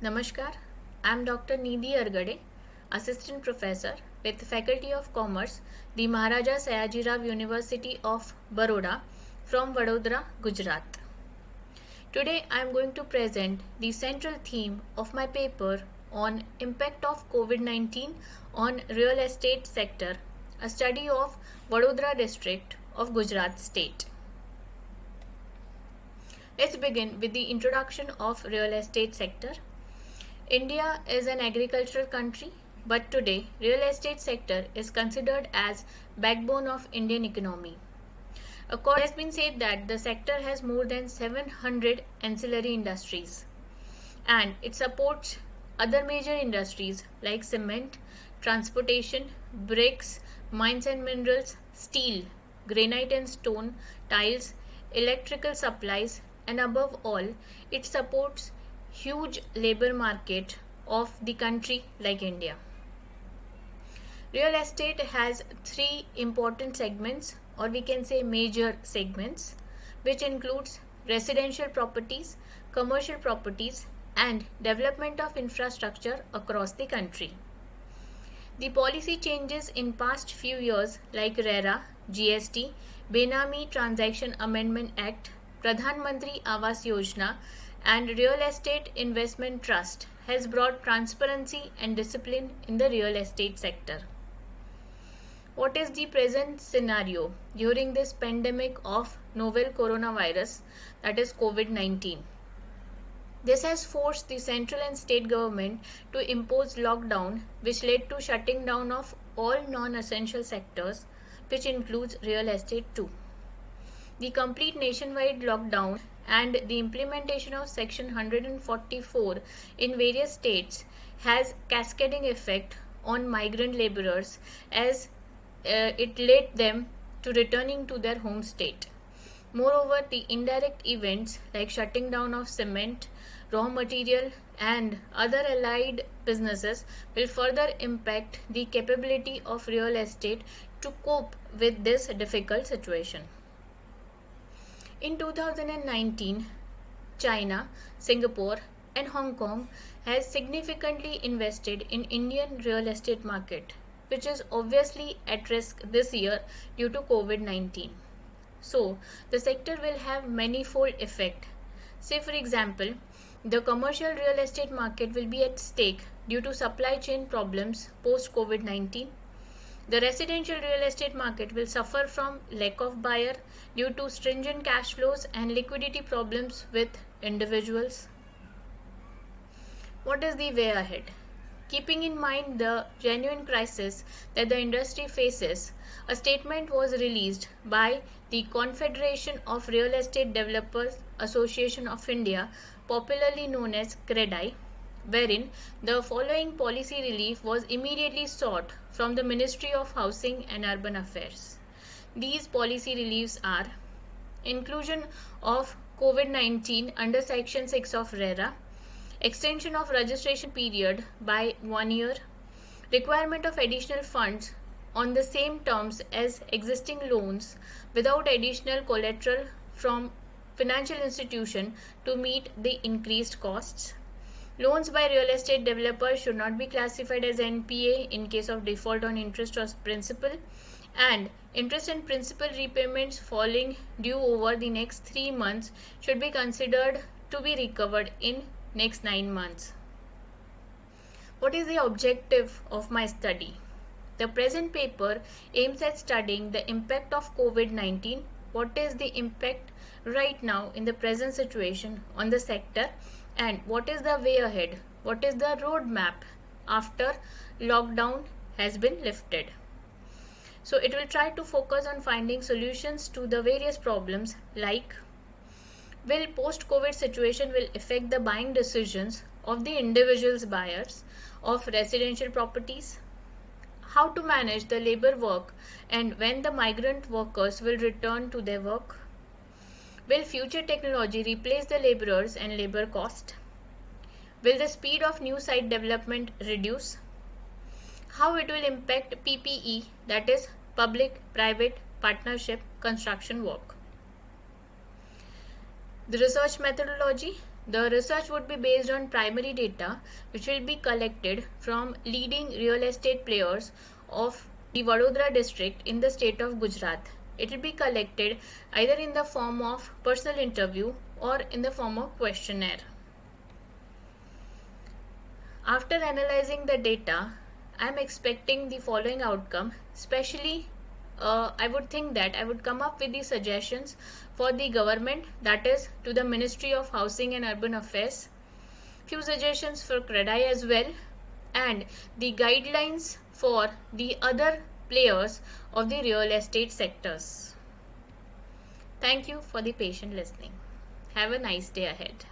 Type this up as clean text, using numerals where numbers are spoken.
Namaskar, I am Dr. Nidhi Argade, Assistant Professor with Faculty of Commerce, the Maharaja Sayajirao University of Baroda from Vadodara, Gujarat. Today I am going to present the central theme of my paper on impact of COVID-19 on real estate sector, a study of Vadodara district of Gujarat state. Let's begin with the introduction of real estate sector. India is an agricultural country, but today real estate sector is considered as backbone of Indian economy. It has been said that the sector has more than 700 ancillary industries and it supports other major industries like cement, transportation, bricks, mines and minerals, steel, granite and stone, tiles, electrical supplies, and above all, it supports huge labor market of the country like India. Real estate has three important segments, or we can say major segments, which includes residential properties, commercial properties, and development of infrastructure across the country. The policy changes in past few years like RERA, GST, Benami Transaction Amendment Act, Pradhan Mantri Awas Yojana, and Real Estate Investment Trust has brought transparency and discipline in the real estate sector. What is the present scenario during this pandemic of novel coronavirus, that is COVID-19? This has forced the central and state government to impose lockdown, which led to shutting down of all non-essential sectors, which includes real estate too. The complete nationwide lockdown and the implementation of Section 144 in various states has cascading effect on migrant laborers as it led them to returning to their home state. Moreover, the indirect events like shutting down of cement, raw material and other allied businesses will further impact the capability of real estate to cope with this difficult situation. In 2019, China, Singapore and Hong Kong has significantly invested in Indian real estate market, which is obviously at risk this year due to COVID-19. So, the sector will have manifold effect. Say for example, the commercial real estate market will be at stake due to supply chain problems post COVID-19. The residential real estate market will suffer from lack of buyer due to stringent cash flows and liquidity problems with individuals. What is the way ahead? Keeping in mind the genuine crisis that the industry faces, a statement was released by the Confederation of Real Estate Developers Association of India, popularly known as CREDAI, wherein the following policy relief was immediately sought from the Ministry of Housing and Urban Affairs. These policy reliefs are inclusion of COVID-19 under Section 6 of RERA, extension of registration period by 1 year, requirement of additional funds on the same terms as existing loans without additional collateral from financial institution to meet the increased costs. Loans by real estate developers should not be classified as NPA in case of default on interest or principal, and interest and principal repayments falling due over the next 3 months should be considered to be recovered in next 9 months. What is the objective of my study? The present paper aims at studying the impact of COVID-19. What is the impact right now in the present situation on the sector, and what is the way ahead? What is the roadmap after lockdown has been lifted? So it will try to focus on finding solutions to the various problems like, will post-COVID situation will affect the buying decisions of the individuals buyers of residential properties? How to manage the labor work and when the migrant workers will return to their work? Will future technology replace the laborers and labor cost? Will the speed of new site development reduce? How it will impact PPE, that is public-private partnership construction work? The research methodology, The research would be based on primary data which will be collected from leading real estate players of the Vadodara district in the state of Gujarat. It will be collected either in the form of personal interview or in the form of questionnaire. After analyzing the data, I am expecting the following outcome, especially I would think that I would come up with the suggestions for the government, that is to the Ministry of Housing and Urban Affairs, few suggestions for CREDAI as well, and the guidelines for the other players of the real estate sectors. Thank you for the patient listening. Have a nice day ahead.